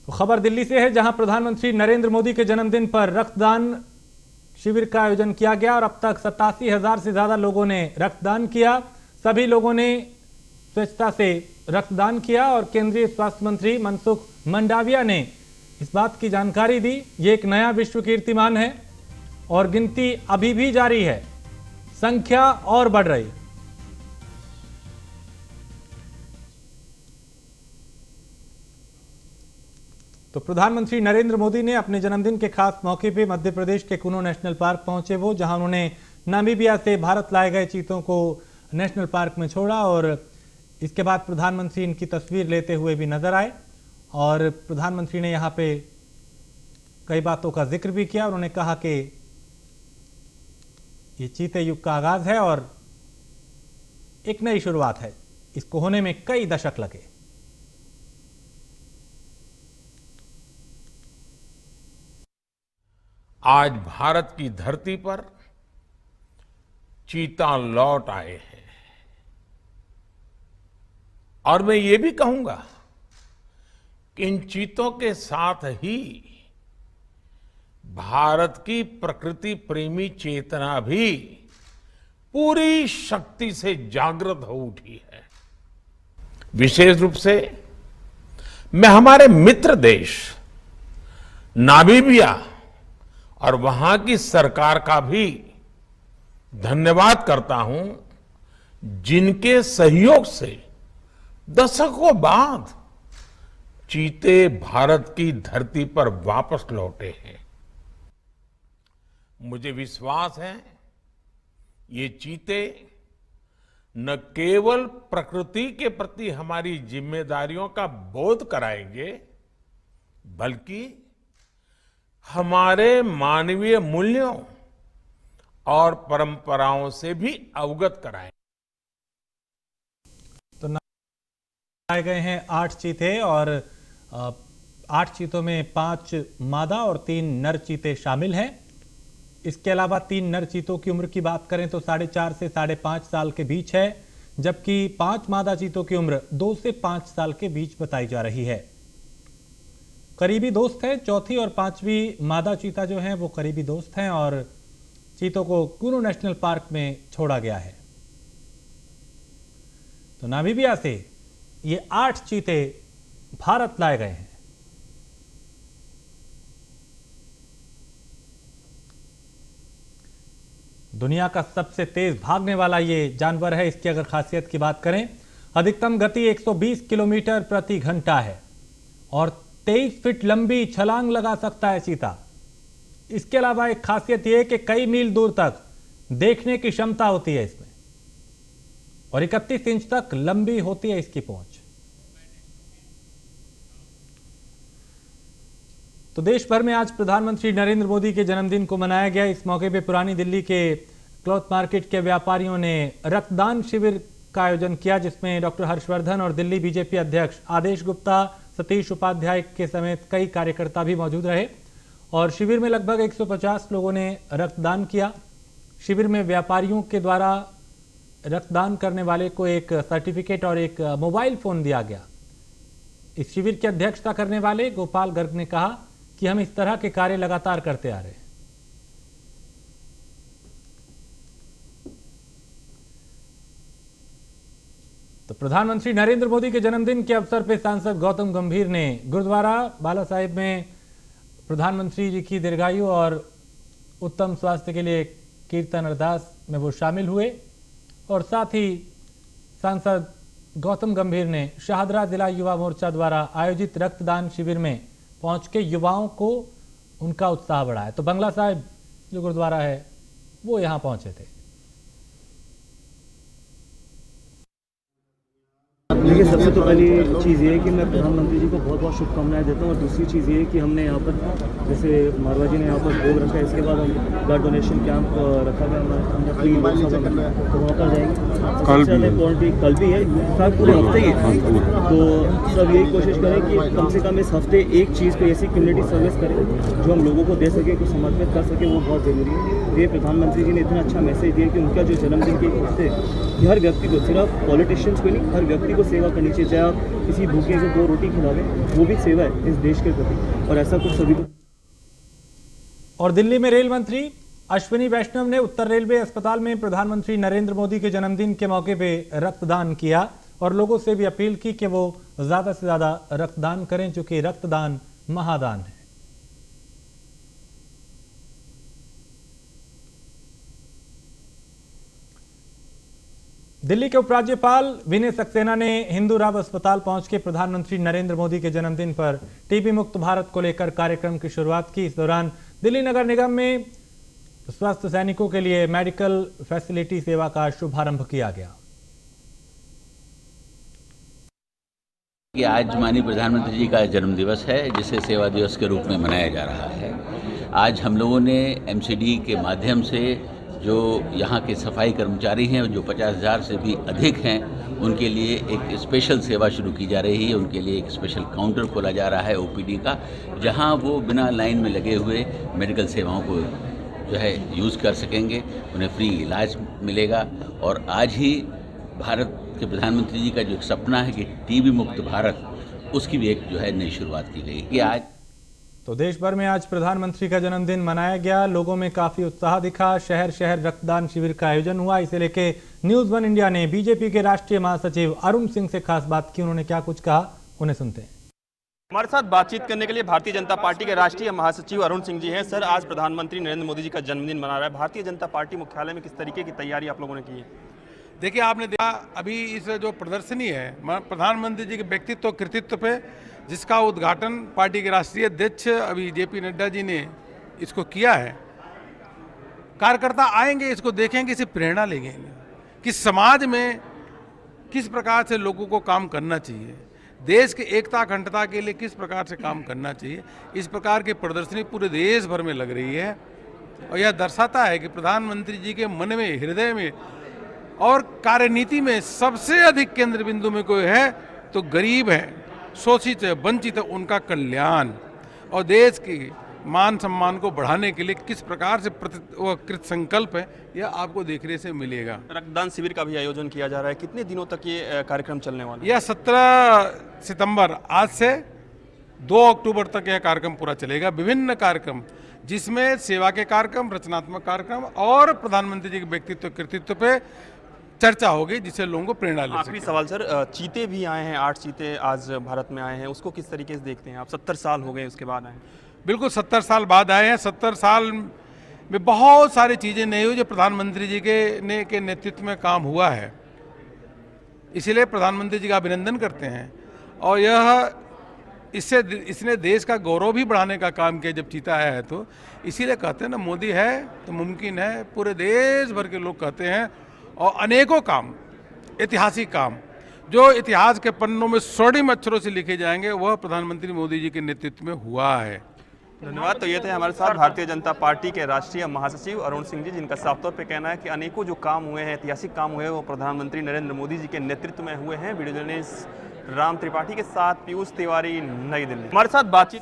खबर दिल्ली से है, जहां प्रधानमंत्री नरेंद्र मोदी के जन्मदिन पर रक्तदान शिविर का आयोजन किया गया और अब तक 87,000 से ज्यादा लोगों ने रक्तदान किया। सभी लोगों ने स्वच्छता से रक्तदान किया और केंद्रीय स्वास्थ्य मंत्री मनसुख मंडाविया ने इस बात की जानकारी दी। ये एक नया विश्व कीर्तिमान है और गिनती अभी भी जारी है, संख्या और बढ़ रही है। तो प्रधानमंत्री नरेंद्र मोदी ने अपने जन्मदिन के खास मौके पे मध्य प्रदेश के कुनो नेशनल पार्क पहुंचे, वो जहां उन्होंने नामीबिया से भारत लाए गए चीतों को नेशनल पार्क में छोड़ा और इसके बाद प्रधानमंत्री इनकी तस्वीर लेते हुए भी नजर आए और प्रधानमंत्री ने यहां पे कई बातों का जिक्र भी किया। उन्होंने कहा कि ये चीते युग का आगाज है और एक नई शुरुआत है, इसको होने में कई दशक लगे। आज भारत की धरती पर चीता लौट आए हैं और मैं ये भी कहूंगा कि इन चीतों के साथ ही भारत की प्रकृति प्रेमी चेतना भी पूरी शक्ति से जागृत हो उठी है। विशेष रूप से मैं हमारे मित्र देश नामीबिया और वहां की सरकार का भी धन्यवाद करता हूं, जिनके सहयोग से दशकों बाद चीते भारत की धरती पर वापस लौटे हैं। मुझे विश्वास है ये चीते न केवल प्रकृति के प्रति हमारी जिम्मेदारियों का बोध कराएंगे, बल्कि हमारे मानवीय मूल्यों और परंपराओं से भी अवगत कराएं। तो आए गए हैं 8 चीते और 8 चीतों में 5 मादा और 3 नर चीते शामिल हैं। इसके अलावा 3 नर चीतों की उम्र की बात करें तो 4.5 से 5.5 साल के बीच है, जबकि 5 मादा चीतों की उम्र 2 से 5 साल के बीच बताई जा रही है। करीबी दोस्त हैं, चौथी और 5वीं मादा चीता जो हैं वो करीबी दोस्त हैं और चीतों को कुनो नेशनल पार्क में छोड़ा गया है। तो नामीबिया से ये 8 चीते भारत लाए गए हैं। दुनिया का सबसे तेज भागने वाला ये जानवर है। इसकी अगर खासियत की बात करें, अधिकतम गति 120 किलोमीटर प्रति घंटा है और 23 फीट लंबी छलांग लगा सकता है चीता। इसके अलावा एक खासियत यह है कि कई मील दूर तक देखने की क्षमता होती है इसमें और 31 इंच तक लंबी होती है इसकी पहुंच। तो देश भर में आज प्रधानमंत्री नरेंद्र मोदी के जन्मदिन को मनाया गया। इस मौके पर पुरानी दिल्ली के क्लॉथ मार्केट के व्यापारियों ने रक्तदान शिविर का आयोजन किया, जिसमें डॉक्टर हर्षवर्धन और दिल्ली बीजेपी अध्यक्ष आदेश गुप्ता, सतीश उपाध्याय के समेत कई कार्यकर्ता भी मौजूद रहे और शिविर में लगभग 150 लोगों ने रक्तदान किया। शिविर में व्यापारियों के द्वारा रक्तदान करने वाले को एक सर्टिफिकेट और एक मोबाइल फोन दिया गया। इस शिविर की अध्यक्षता करने वाले गोपाल गर्ग ने कहा कि हम इस तरह के कार्य लगातार करते आ रहे हैं। तो प्रधानमंत्री नरेंद्र मोदी के जन्मदिन के अवसर पर सांसद गौतम गंभीर ने गुरुद्वारा बाला साहिब में प्रधानमंत्री जी की दीर्घायु और उत्तम स्वास्थ्य के लिए कीर्तन अरदास में वो शामिल हुए और साथ ही सांसद गौतम गंभीर ने शाहदरा जिला युवा मोर्चा द्वारा आयोजित रक्तदान शिविर में पहुंच के युवाओं को उनका उत्साह बढ़ाया। तो बंगला साहिब जो गुरुद्वारा है वो यहां पहुंचे थे। देखिए, सबसे तो पहली चीज़ ये है कि मैं प्रधानमंत्री जी को बहुत बहुत शुभकामनाएं देता हूँ और दूसरी चीज़ ये है कि हमने यहाँ पर जैसे मारवा जी ने यहाँ पर भोग रखा है, इसके बाद हम ब्लड डोनेशन कैंप रखा गया हमारे, तो वहाँ पर जाएंगे। सबसे ज़्यादा इम्पोर्टेंट कल भी है, साथ पूरे हफ्ते ही है, तो सब यही कोशिश करें कि कम से कम इस हफ्ते एक चीज़ को ऐसी कम्युनिटी सर्विस करें जो हम लोगों को दे सके, कुछ समर्पित कर सके, वो बहुत ज़रूरी है। ये प्रधानमंत्री जी ने इतना अच्छा मैसेज दिया कि उनका जो जन्मदिन के हफ्ते कि हर व्यक्ति को, सिर्फ पॉलिटिशियंस को नहीं, हर व्यक्ति को सेवा करनी चाहिए, चाहे आप किसी भूखे को 2 रोटी खिलावें, वो भी सेवा है इस देश के प्रति, और ऐसा कुछ सभी को। और दिल्ली में रेल मंत्री अश्विनी वैष्णव ने उत्तर रेलवे अस्पताल में प्रधानमंत्री नरेंद्र मोदी के जन्मदिन के मौके पे रक्तदान किया और लोगों से भी अपील की कि वो ज्यादा से ज्यादा रक्तदान करें, क्योंकि रक्तदान महादान है। दिल्ली के उपराज्यपाल विनय सक्सेना ने हिंदू राव अस्पताल पहुंच के प्रधानमंत्री नरेंद्र मोदी के जन्मदिन पर टीबी मुक्त भारत को लेकर कार्यक्रम की शुरुआत की। इस दौरान दिल्ली नगर निगम में स्वास्थ्य सैनिकों के लिए मेडिकल फैसिलिटी सेवा का शुभारंभ किया गया। कि आज माननीय प्रधानमंत्री जी का जन्म दिवस है, जिसे सेवा दिवस के रूप में मनाया जा रहा है। आज हम लोगों ने एमसीडी के माध्यम से जो यहाँ के सफाई कर्मचारी हैं, जो 50,000 से भी अधिक हैं, उनके लिए एक स्पेशल सेवा शुरू की जा रही है। उनके लिए एक स्पेशल काउंटर खोला जा रहा है ओपीडी का, जहाँ वो बिना लाइन में लगे हुए मेडिकल सेवाओं को जो है यूज़ कर सकेंगे, उन्हें फ्री इलाज मिलेगा। और आज ही भारत के प्रधानमंत्री जी का जो एक सपना है कि टीबी मुक्त भारत, उसकी भी एक जो है नई शुरुआत की गई कि आज तो देश भर में आज प्रधानमंत्री का जन्मदिन मनाया गया। लोगों में काफी उत्साह दिखा। शहर शहर रक्तदान शिविर का आयोजन हुआ। इसे लेके न्यूज़ 1 इंडिया ने बीजेपी के राष्ट्रीय महासचिव अरुण सिंह से खास बात की। उन्होंने क्या कुछ कहा, उन्हें सुनते हैं। हमारे साथ बातचीत करने के लिए भारतीय जनता पार्टी के राष्ट्रीय महासचिव अरुण सिंह जी हैं। सर, आज प्रधानमंत्री नरेंद्र मोदी जी का जन्मदिन मना रहा है। भारतीय जनता पार्टी मुख्यालय में किस तरीके की तैयारी आप लोगों ने की है? देखिए, आपने देखा अभी इस जो प्रदर्शनी है प्रधानमंत्री जी के व्यक्तित्व कृतित्व पे, जिसका उद्घाटन पार्टी के राष्ट्रीय अध्यक्ष अभी जेपी नड्डा जी ने इसको किया है। कार्यकर्ता आएंगे, इसको देखेंगे, इसे प्रेरणा लेंगे कि समाज में किस प्रकार से लोगों को काम करना चाहिए, देश के एकता अखंडता के लिए किस प्रकार से काम करना चाहिए। इस प्रकार की प्रदर्शनी पूरे देश भर में लग रही है और यह दर्शाता है कि प्रधानमंत्री जी के मन में, हृदय में और कार्यनीति में सबसे अधिक केंद्र बिंदु में कोई है तो गरीब है, शोषित है, वंचित है, उनका कल्याण और देश की मान सम्मान को बढ़ाने के लिए किस प्रकार से कृत संकल्प है, यह आपको देखने से मिलेगा। रक्तदान शिविर का भी आयोजन किया जा रहा है। कितने दिनों तक ये कार्यक्रम चलने वाला है? यह 17 सितंबर आज से 2 अक्टूबर तक यह कार्यक्रम पूरा चलेगा। विभिन्न कार्यक्रम, जिसमें सेवा के कार्यक्रम, रचनात्मक कार्यक्रम और प्रधानमंत्री जी के व्यक्तित्व कृतित्व पे चर्चा होगी, जिससे लोगों को प्रेरणा ले सके। आखिरी सवाल सर, चीते भी आए हैं, 8 चीते आज भारत में आए हैं, उसको किस तरीके से देखते हैं आप? 70 साल हो गए उसके बाद आए। बिल्कुल 70 साल बाद आए हैं। 70 साल में बहुत सारी चीज़ें नहीं हुई जो प्रधानमंत्री जी के नेतृत्व में काम हुआ है। इसीलिए प्रधानमंत्री जी का अभिनंदन करते हैं और इसने देश का गौरव भी बढ़ाने का काम किया जब चीता आया है। तो इसीलिए कहते हैं ना, मोदी है तो मुमकिन है। पूरे देश भर के लोग कहते हैं और अनेकों काम, ऐतिहासिक काम जो इतिहास के पन्नों में स्वर्णिम अक्षरों से लिखे जाएंगे, वह प्रधानमंत्री मोदी जी के नेतृत्व में हुआ है। धन्यवाद। तो ये थे हमारे साथ भारतीय जनता पार्टी के राष्ट्रीय महासचिव अरुण सिंह जी, जिनका साफ तौर पे कहना है कि अनेकों जो काम हुए हैं, ऐतिहासिक काम हुए हैं, वो प्रधानमंत्री नरेंद्र मोदी जी के नेतृत्व में हुए हैं। वीडियो जर्नलिस्ट राम त्रिपाठी के साथ पीयूष तिवारी, नई दिल्ली। हमारे साथ बातचीत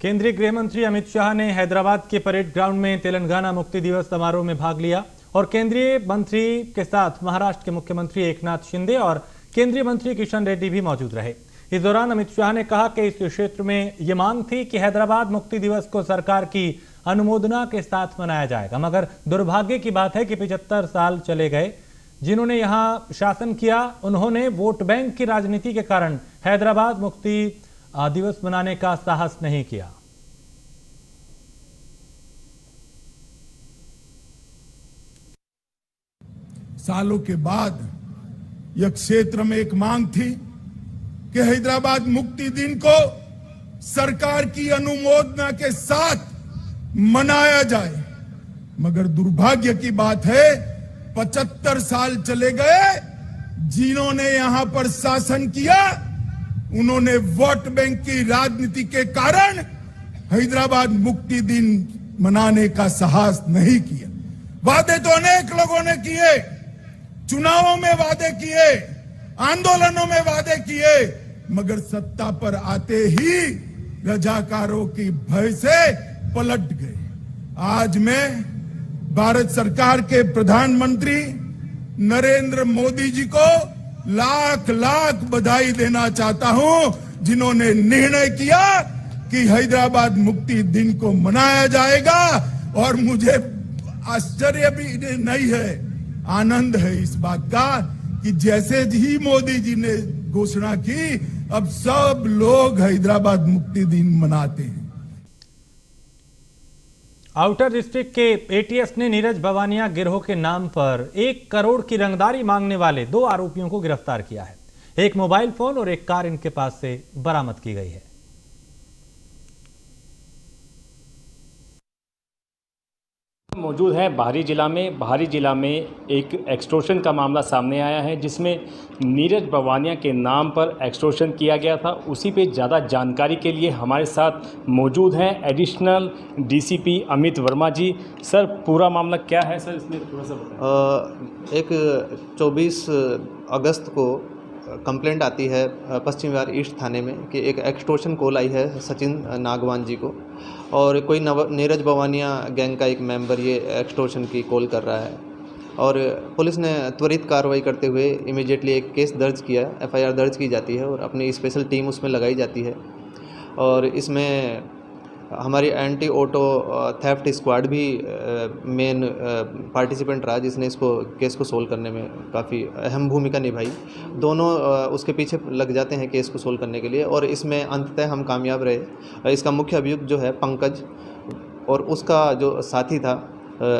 केंद्रीय गृह मंत्री अमित शाह ने हैदराबाद के परेड ग्राउंड में तेलंगाना मुक्ति दिवस समारोह में भाग लिया और केंद्रीय मंत्री के साथ महाराष्ट्र के मुख्यमंत्री एकनाथ शिंदे और केंद्रीय मंत्री किशन रेड्डी भी मौजूद रहे। इस दौरान अमित शाह ने कहा कि इस क्षेत्र में ये मांग थी कि हैदराबाद मुक्ति दिवस को सरकार की अनुमोदना के साथ मनाया जाएगा, मगर दुर्भाग्य की बात है कि 75 साल चले गए जिन्होंने यहां शासन किया, उन्होंने वोट बैंक की राजनीति के कारण हैदराबाद मुक्ति दिवस मनाने का साहस नहीं किया। सालों के बाद यह क्षेत्र में एक मांग थी कि हैदराबाद मुक्ति दिन को सरकार की अनुमोदना के साथ मनाया जाए, मगर दुर्भाग्य की बात है 75 साल चले गए। जिन्होंने यहां पर शासन किया, उन्होंने वोट बैंक की राजनीति के कारण हैदराबाद मुक्ति दिन मनाने का साहस नहीं किया। वादे तो अनेक लोगों ने किए, चुनावों में वादे किए, आंदोलनों में वादे किए, मगर सत्ता पर आते ही रजाकारों की भय से पलट गए। आज मैं भारत सरकार के प्रधानमंत्री नरेंद्र मोदी जी को लाख लाख बधाई देना चाहता हूं, जिन्होंने निर्णय किया कि हैदराबाद मुक्ति दिन को मनाया जाएगा। और मुझे आश्चर्य भी नहीं है, आनंद है इस बात का कि जैसे ही मोदी जी ने घोषणा की, अब सब लोग हैदराबाद मुक्ति दिन मनाते हैं। आउटर डिस्ट्रिक्ट के एटीएस ने नीरज भवानिया गिरोह के नाम पर 1 करोड़ की रंगदारी मांगने वाले 2 आरोपियों को गिरफ्तार किया है। एक मोबाइल फोन और एक कार इनके पास से बरामद की गई है। मौजूद है बाहरी जिला में एक एक्सटॉर्शन का मामला सामने आया है, जिसमें नीरज भवानिया के नाम पर एक्सटॉर्शन किया गया था। उसी पे ज़्यादा जानकारी के लिए हमारे साथ मौजूद हैं एडिशनल डीसीपी अमित वर्मा जी। सर, पूरा मामला क्या है सर, इसमें थोड़ा सा बताएं। एक 24 अगस्त को कंप्लेंट आती है पश्चिम विहार ईस्ट थाने में कि एक एक्सटॉर्शन कॉल आई है सचिन नागवान जी को, और कोई नीरज भवानिया गैंग का एक मेंबर ये एक्सटॉर्शन की कॉल कर रहा है। और पुलिस ने त्वरित कार्रवाई करते हुए इमीडिएटली एक केस दर्ज किया, एफआईआर दर्ज की जाती है और अपनी स्पेशल टीम उसमें लगाई जाती है। और इसमें हमारी एंटी ऑटो थेफ्ट स्क्वाड भी मेन पार्टिसिपेंट रहा, जिसने इसको केस को सोल्व करने में काफ़ी अहम भूमिका निभाई। दोनों उसके पीछे लग जाते हैं केस को सोल्व करने के लिए, और इसमें अंततः हम कामयाब रहे। इसका मुख्य अभियुक्त जो है पंकज और उसका जो साथी था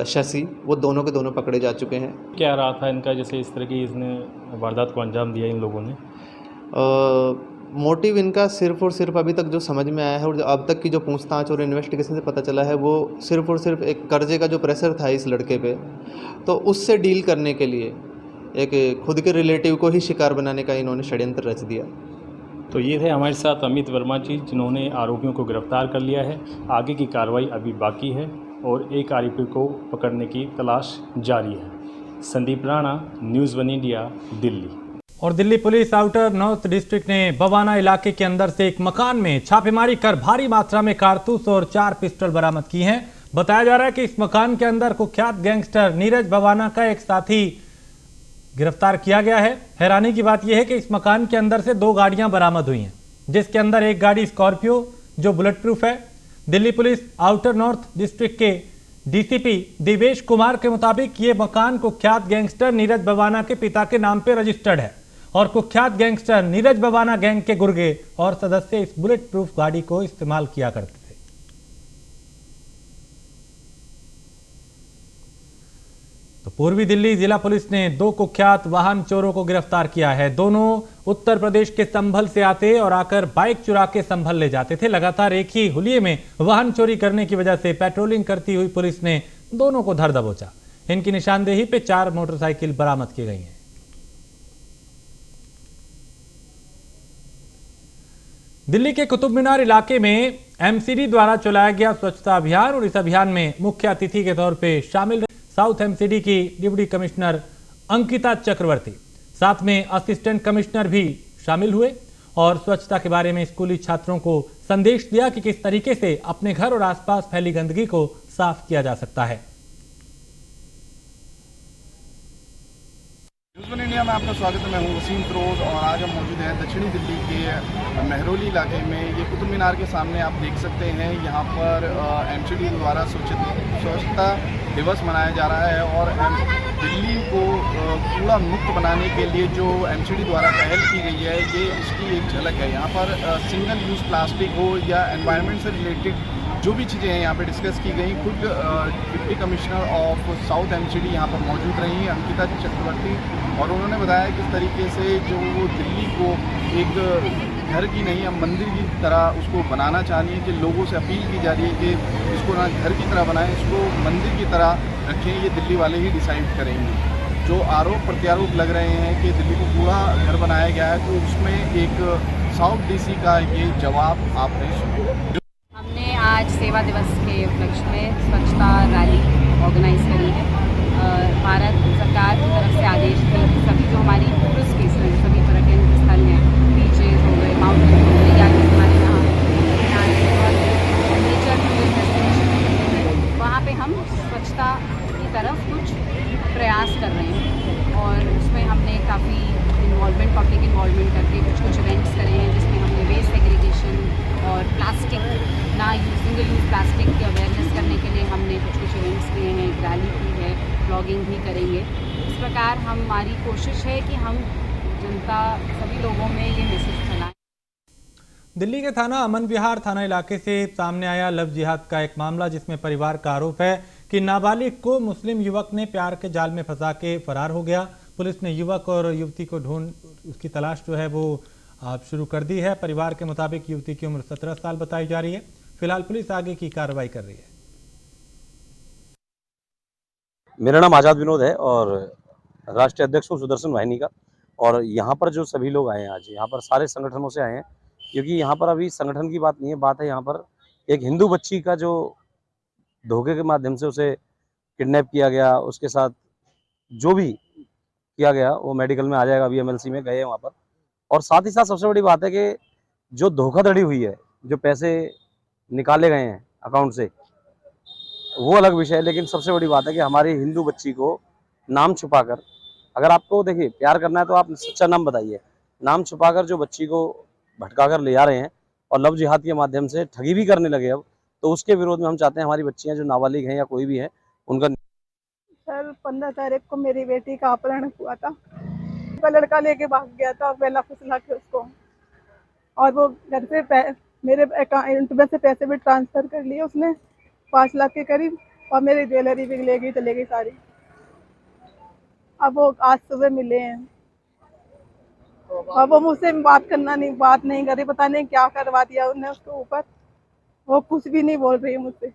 शशि, वो दोनों के दोनों पकड़े जा चुके हैं। क्या रहा था इनका, जैसे इस तरह की इसने वारदात को अंजाम दिया इन लोगों ने? मोटिव इनका सिर्फ और सिर्फ अभी तक जो समझ में आया है और अब तक की जो पूछताछ और इन्वेस्टिगेशन से पता चला है, वो सिर्फ और सिर्फ एक कर्जे का जो प्रेशर था इस लड़के पे, तो उससे डील करने के लिए एक खुद के रिलेटिव को ही शिकार बनाने का इन्होंने षड्यंत्र रच दिया। तो ये थे हमारे साथ अमित वर्मा जी, जिन्होंने आरोपियों को गिरफ्तार कर लिया है। आगे की कार्रवाई अभी बाकी है और एक आरोपी को पकड़ने की तलाश जारी है। Sandeep Rana, news 1 India, Delhi. और Delhi police outer north district ने बवाना इलाके के अंदर से एक मकान में छापेमारी कर भारी मात्रा में कारतूस और 4 पिस्टल बरामद की हैं। बताया जा रहा है कि इस मकान के अंदर कुख्यात गैंगस्टर नीरज भवाना का एक साथी गिरफ्तार किया गया है। हैरानी की बात यह है कि इस मकान के अंदर से 2 गाड़ियां बरामद हुई हैं, जिसके अंदर एक गाड़ी स्कॉर्पियो जो बुलेट प्रूफ है। Delhi police outer north district के डीसीपी दिवेश कुमार के मुताबिक ये मकान कुख्यात गैंगस्टर नीरज भवाना के पिता के नाम पर रजिस्टर्ड है और कुख्यात गैंगस्टर नीरज भवाना गैंग के गुर्गे और सदस्य इस बुलेट प्रूफ गाड़ी को इस्तेमाल किया करते थे। तो पूर्वी दिल्ली जिला पुलिस ने 2 कुख्यात वाहन चोरों को गिरफ्तार किया है। दोनों उत्तर प्रदेश के संभल से आते और आकर बाइक चुरा के संभल ले जाते थे। लगातार एक ही हुलिये में वाहन चोरी करने की वजह से पेट्रोलिंग करती हुई पुलिस ने दोनों को धर दबोचा। इनकी निशानदेही पे 4 मोटरसाइकिल बरामद की गई हैं। दिल्ली के कुतुब मीनार इलाके में एमसीडी द्वारा चलाया गया स्वच्छता अभियान, और इस अभियान में मुख्य अतिथि के तौर पे शामिल रहे साउथ एमसीडी की डिप्टी कमिश्नर अंकिता चक्रवर्ती। साथ में असिस्टेंट कमिश्नर भी शामिल हुए और स्वच्छता के बारे में स्कूली छात्रों को संदेश दिया कि किस तरीके से अपने घर और आसपास फैली गंदगी को साफ किया जा सकता है। न्यूज़ 1 इंडिया में आपका स्वागत है। मैं हूं वसीम फिरोज और आज हम मौजूद हैं दक्षिणी दिल्ली के मेहरौली इलाके में। ये कुतुब मीनार के सामने आप देख सकते हैं, यहाँ पर एमसीडी द्वारा स्वच्छता दिवस मनाया जा रहा है और दिल्ली को कूड़ा मुक्त बनाने के लिए जो एमसीडी द्वारा पहल की गई है, ये इसकी एक झलक है। यहाँ पर सिंगल यूज़ प्लास्टिक हो या एनवायरनमेंट से रिलेटेड जो भी चीज़ें हैं यहाँ पे डिस्कस की गई। खुद deputy commissioner of south MCD यहाँ पर मौजूद रही अंकिता चक्रवर्ती, और उन्होंने बताया किस तरीके से जो वो दिल्ली को एक घर की नहीं, अब मंदिर की तरह उसको बनाना चाहिए कि लोगों से अपील की जा रही है कि इसको ना घर की तरह बनाएं, इसको मंदिर की तरह रखें। ये दिल्ली वाले ही डिसाइड करेंगे। जो आरोप प्रत्यारोप लग रहे हैं कि दिल्ली को पूरा घर बनाया गया है, तो उसमें एक साउथ डीसी का ये जवाब आपने सुना। हमने आज सेवा दिवस के उपलक्ष्य में स्वच्छता रैली ऑर्गेनाइज करी है। भारत सरकार की तरफ से आदेश थे कि सभी जो हमारी टूरिस्ट प्लेस हैं, सभी पर्यटन स्थल हैं, बीचेज हो गए, माउंटेन हो गए, या हमारे यहाँ नेचर टूरिस्ट डेस्टिनेशन, वहाँ पे हम स्वच्छता की तरफ कुछ प्रयास कर रहे हैं। और प्लास्टिक सिंगल यूज़ प्लास्टिक की अवेयरनेस करने के लिए हमने कुछ इवेंट्स किए हैं, एक रैली की है, ब्लॉगिंग भी करेंगे। इस प्रकार हमारी कोशिश है कि हम जनता सभी लोगों में ये मैसेज फैलाएं। दिल्ली के थाना अमन विहार थाना इलाके से सामने आया लव जिहाद का एक मामला, जिसमें परिवार का आरोप है कि नाबालिग को मुस्लिम युवक ने प्यार के जाल में फंसा के फरार हो गया। पुलिस ने युवक और युवती को उसकी तलाश जो है वो शुरू कर दी है। परिवार के मुताबिक युवती की उम्र 17 साल बताई जा रही है। फिलहाल पुलिस आगे की कार्रवाई कर रही है। मेरा नाम आजाद विनोद है और राष्ट्रीय अध्यक्ष हूँ सुदर्शन वाहिनी का। और यहाँ पर जो सभी लोग आए हैं आज, यहाँ पर सारे संगठनों से आए हैं, क्योंकि यहाँ पर अभी संगठन की बात नहीं है, बात है यहाँ पर एक हिंदू बच्ची का जो धोखे के माध्यम से उसे किडनैप किया गया, उसके साथ जो भी किया गया वो मेडिकल में आ जाएगा। अभी एमएलसी में गए हैं वहाँ पर। और साथ ही साथ सबसे बड़ी बात है कि जो धोखाधड़ी हुई है, जो पैसे निकाले गए हैं अकाउंट से, वो अलग विषय है। लेकिन सबसे बड़ी बात है कि हमारी हिंदू बच्ची को नाम छुपाकर, अगर आपको देखिए प्यार करना है तो आप सच्चा नाम बताइए, नाम छुपाकर जो बच्ची को भटका कर ले जा रहे हैं और लव जिहाद के माध्यम से ठगी भी करने लगे अब, तो उसके विरोध में हम चाहते हैं हमारी बच्चियां जो नाबालिग हैं या कोई भी है उनका। सर 15 तारीख को मेरी बेटी का अपहरण हुआ था। लड़का लेके भाग गया था पहला फुसला के उसको, और वो घर से मेरे अकाउंट में से पैसे भी ट्रांसफर कर लिए उसने 5 लाख के करीब, और मेरी ज्वेलरी भी ले गई, चले गई सारी। अब वो आज सुबह मिले हैं, अब वो मुझसे बात नहीं करी, पता नहीं क्या करवा दिया उन्होंने उसके ऊपर। वो कुछ भी नहीं बोल रही है मुझसे।